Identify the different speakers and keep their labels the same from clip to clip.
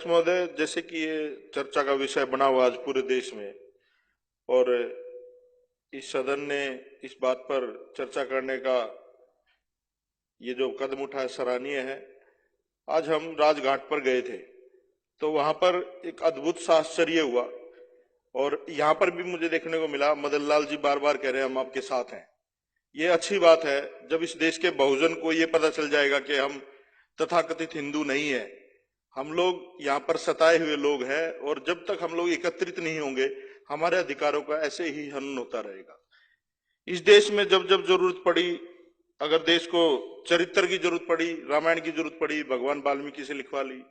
Speaker 1: अध्यक्ष महोदय, जैसे कि ये चर्चा का विषय बना हुआ आज पूरे देश में और इस सदन ने इस बात पर चर्चा करने का ये जो कदम उठाया सराहनीय है। आज हम राजघाट पर गए थे तो वहां पर एक अद्भुत सा आश्चर्य हुआ और यहाँ पर भी मुझे देखने को मिला। मदन लाल जी बार बार कह रहे हैं हम आपके साथ हैं। ये अच्छी बात है जब इस देश के बहुजन को ये पता चल जाएगा कि हम तथाकथित हिंदू नहीं है, हम लोग यहाँ पर सताए हुए लोग हैं और जब तक हम लोग एकत्रित नहीं होंगे हमारे अधिकारों का ऐसे ही हनन होता रहेगा। इस देश में जब जब जरूरत पड़ी, अगर देश को चरित्र की जरूरत पड़ी, रामायण की जरूरत पड़ी, भगवान वाल्मीकि से लिखवा ली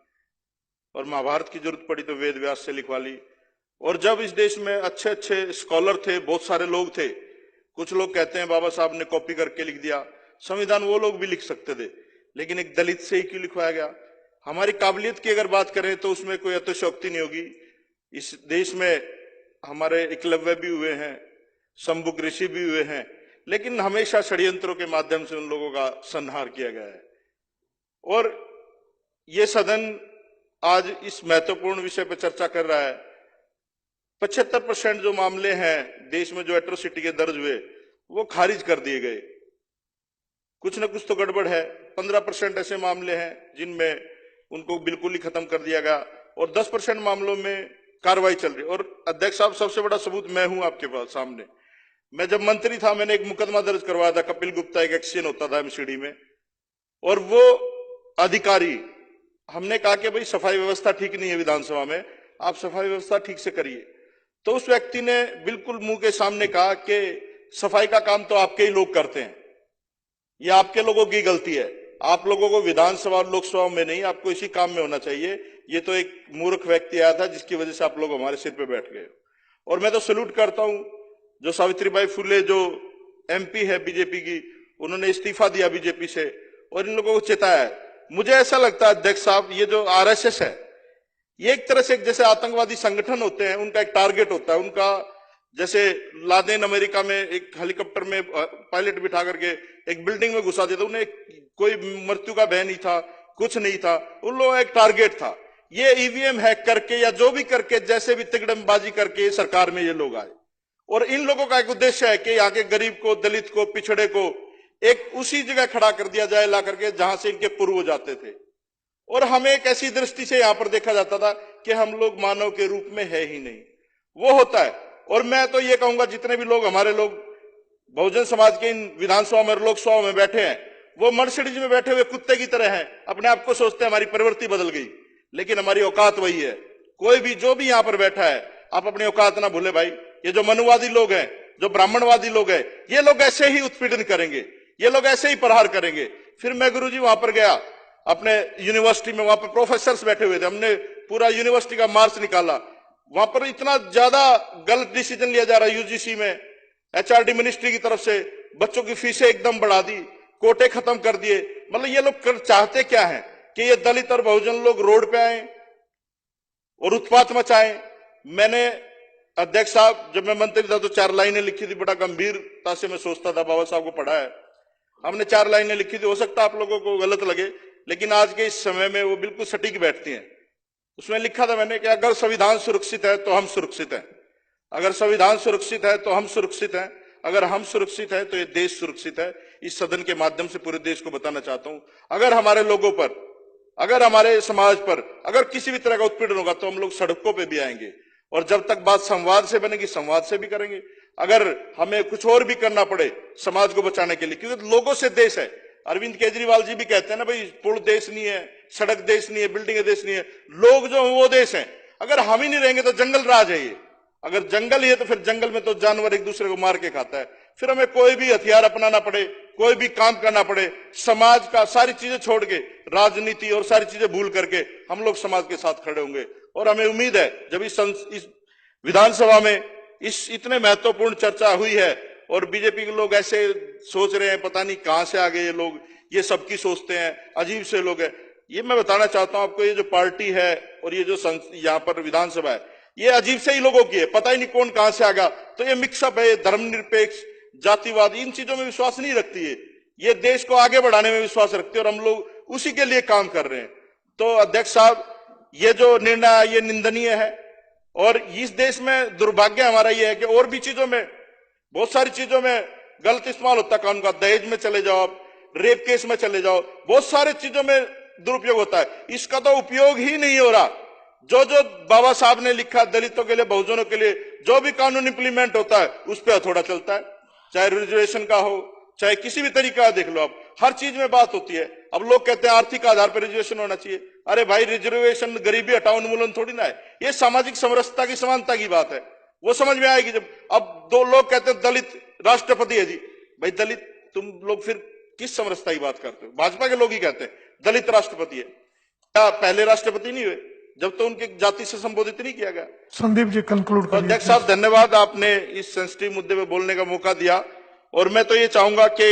Speaker 1: और महाभारत की जरूरत पड़ी तो वेद व्यास से लिखवा ली। और जब इस देश में अच्छे अच्छे स्कॉलर थे, बहुत सारे लोग थे, कुछ लोग कहते हैं बाबा साहब ने कॉपी करके लिख दिया, संविधान वो लोग भी लिख सकते थे, लेकिन एक दलित से ही क्यों लिखवाया गया? हमारी काबिलियत की अगर बात करें तो उसमें कोई अतिशयोक्ति नहीं होगी। इस देश में हमारे एकलव्य भी हुए हैं, शंभुक ऋषि भी हुए हैं, लेकिन हमेशा षड्यंत्रों के माध्यम से उन लोगों का संहार किया गया है। और ये सदन आज इस महत्वपूर्ण विषय पर चर्चा कर रहा है। 75% जो मामले हैं देश में जो एट्रोसिटी के दर्ज हुए वो खारिज कर दिए गए। कुछ न कुछ तो गड़बड़ है। 15% ऐसे मामले हैं जिनमें उनको बिल्कुल ही खत्म कर दिया गया और 10% मामलों में कार्रवाई चल रही। और अध्यक्ष साहब, सबसे बड़ा सबूत मैं हूं आपके पास सामने। मैं जब मंत्री था मैंने एक मुकदमा दर्ज करवाया था, कपिल गुप्ता एक एक्शन होता था एमसीडी में, और वो अधिकारी, हमने कहा कि भाई सफाई व्यवस्था ठीक नहीं है विधानसभा में, आप सफाई व्यवस्था ठीक से करिए। तो उस व्यक्ति ने बिल्कुल मुंह के सामने कहा कि सफाई का काम तो आपके ही लोग करते हैं, ये आपके लोगों की गलती है, आप लोगों को विधानसभा और लोकसभा में नहीं, आपको इसी काम में होना चाहिए। ये तो एक मूर्ख व्यक्ति आया था जिसकी वजह से आप लोग हमारे सिर पे बैठ गए। और मैं तो सैल्यूट करता हूं जो सावित्रीबाई फुले जो एमपी है बीजेपी की, उन्होंने इस्तीफा दिया बीजेपी से और इन लोगों को चेताया है। मुझे ऐसा लगता है अध्यक्ष साहब, ये जो आरएसएस है ये एक तरह से जैसे आतंकवादी संगठन होते हैं, उनका एक टारगेट होता है। उनका जैसे लादेन अमेरिका में एक हेलीकॉप्टर में पायलट बिठा करके एक बिल्डिंग में घुसा देता, उन्हें कोई मृत्यु का भय नहीं था, कुछ नहीं था, उन लोगों का एक टारगेट था। ये ईवीएम हैक करके या जो भी करके, जैसे भी तिकड़मबाजी करके सरकार में ये लोग आए और इन लोगों का एक उद्देश्य है कि यहाँ के गरीब को, दलित को, पिछड़े को एक उसी जगह खड़ा कर दिया जाए ला करके जहां से इनके पूर्व जाते थे। और हमें एक ऐसी दृष्टि से यहां पर देखा जाता था कि हम लोग मानव के रूप में है ही नहीं, वो होता है। और मैं तो ये कहूंगा जितने भी लोग हमारे लोग बहुजन समाज के इन विधानसभा में, लोकसभा में बैठे हैं, वो मर्सिडीज में बैठे हुए कुत्ते की तरह हैं, अपने आप को सोचते हैं हमारी प्रवृत्ति बदल गई, लेकिन हमारी औकात वही है। कोई भी जो भी यहां पर बैठा है, आप अपनी औकात ना भूले भाई। ये जो मनुवादी लोग हैं, जो ब्राह्मणवादी लोग हैं, ये लोग ऐसे ही उत्पीड़न करेंगे, ये लोग ऐसे ही प्रहार करेंगे। फिर मैं गुरुजी वहां पर गया अपने यूनिवर्सिटी में, वहां पर प्रोफेसर्स बैठे हुए थे, हमने पूरा यूनिवर्सिटी का मार्च निकाला। वहां पर इतना ज्यादा गलत डिसीजन लिया जा रहा है यूजीसी में, एचआरडी मिनिस्ट्री की तरफ से, बच्चों की फीसें एकदम बढ़ा दी, कोटे खत्म कर दिए। मतलब ये लोग चाहते क्या है कि ये दलित और बहुजन लोग रोड पे आए और उत्पात मचाएं। मैंने अध्यक्ष साहब जब मैं मंत्री था तो 4 लाइनें लिखी थी, बड़ा गंभीरता से मैं सोचता था, बाबा साहब को पढ़ा है, हमने 4 लाइनें लिखी थी। हो सकता है आप लोगों को गलत लगे, लेकिन आज के इस समय में वो बिल्कुल सटीक बैठती हैं। उसमें लिखा था मैंने कि अगर संविधान सुरक्षित है तो हम सुरक्षित हैं, अगर संविधान सुरक्षित है तो हम सुरक्षित हैं, अगर हम सुरक्षित हैं तो ये देश सुरक्षित है। इस सदन के माध्यम से पूरे देश को बताना चाहता हूं, अगर हमारे लोगों पर, अगर हमारे समाज पर अगर किसी भी तरह का उत्पीड़न होगा तो हम लोग सड़कों पर भी आएंगे। और जब तक बात संवाद से बनेगी, संवाद से भी करेंगे। अगर हमें कुछ और भी करना पड़े समाज को बचाने के लिए, क्योंकि लोगों से देश है। अरविंद केजरीवाल जी भी कहते हैं ना भाई, पुल देश नहीं है, सड़क देश नहीं है, बिल्डिंग देश नहीं है, लोग जो है वो देश है। अगर हम ही नहीं रहेंगे तो जंगल राज है ये। अगर जंगल ही है तो फिर जंगल में तो जानवर एक दूसरे को मार के खाता है। फिर हमें कोई भी हथियार अपनाना पड़े, कोई भी काम करना पड़े, समाज का सारी चीजें छोड़ के, राजनीति और सारी चीजें भूल करके हम लोग समाज के साथ खड़े होंगे। और हमें उम्मीद है जब इस विधानसभा में इस इतने महत्वपूर्ण चर्चा हुई है और बीजेपी के लोग ऐसे सोच रहे हैं, पता नहीं कहां से आ गए ये लोग, ये सबकी सोचते हैं, अजीब से लोग हैं। ये मैं बताना चाहता हूं आपको, ये जो पार्टी है और ये जो यहाँ पर विधानसभा है, ये अजीब से ही लोगों की है, पता ही नहीं कौन कहां से आ गया। तो ये मिक्सअप है, धर्मनिरपेक्ष, जातिवाद, इन चीजों में विश्वास नहीं रखती है, ये देश को आगे बढ़ाने में विश्वास रखती है और हम लोग उसी के लिए काम कर रहे हैं। तो अध्यक्ष साहब, ये जो निर्णय है ये निंदनीय है। और इस देश में दुर्भाग्य हमारा ये है कि और भी चीजों में, बहुत सारी चीजों में गलत इस्तेमाल होता है कानून का। दहेज में चले जाओ, रेप केस में चले जाओ, बहुत सारे चीजों में दुरुपयोग होता है। इसका तो उपयोग ही नहीं हो रहा। जो जो बाबा साहब ने लिखा दलितों के लिए, बहुजनों के लिए, जो भी कानून इंप्लीमेंट होता है उस पर हथौड़ा चलता है। चाहे रिजर्वेशन का हो, चाहे किसी भी तरीके का देख लो आप, हर चीज में बात होती है। अब लोग कहते हैं आर्थिक आधार पर रिजर्वेशन होना चाहिए। अरे भाई, रिजर्वेशन गरीबी हटाओ उन्मूलन थोड़ी ना है, ये सामाजिक समरसता की, समानता की बात है। वो समझ में आएगी जब अब दो लोग कहते हैं दलित राष्ट्रपति है जी। भाई दलित, तुम लोग फिर किस समरसता की बात करते हो? भाजपा के लोग ही कहते हैं दलित राष्ट्रपति है। क्या पहले राष्ट्रपति नहीं हुए जब तो उनकी जाति से संबोधित नहीं किया गया?
Speaker 2: संदीप जी कंक्लूड करिए।
Speaker 1: अध्यक्ष साहब धन्यवाद, आपने इस सेंसिटिव मुद्दे पे बोलने का मौका दिया। और मैं तो ये चाहूंगा कि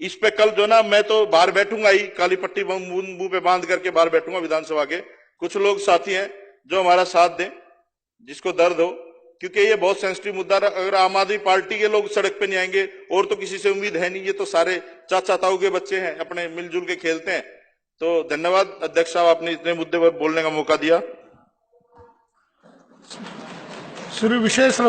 Speaker 1: इस पे कल जो ना, मैं तो बाहर बैठूंगा ही, काली पट्टी मुंह पे बांध करके बाहर बैठूंगा विधानसभा के। कुछ लोग साथी हैं जो हमारा साथ दें, जिसको दर्द हो, क्योंकि ये बहुत सेंसिटिव मुद्दा है। अगर आम आदमी पार्टी के लोग सड़क पे नहीं आएंगे और तो किसी से उम्मीद है नहीं। ये तो सारे चाचा ताऊ के बच्चे हैं, अपने मिलजुल के खेलते हैं। तो धन्यवाद अध्यक्ष साहब, आपने इतने मुद्दे पर बोलने का मौका दिया।
Speaker 2: श्री विशेष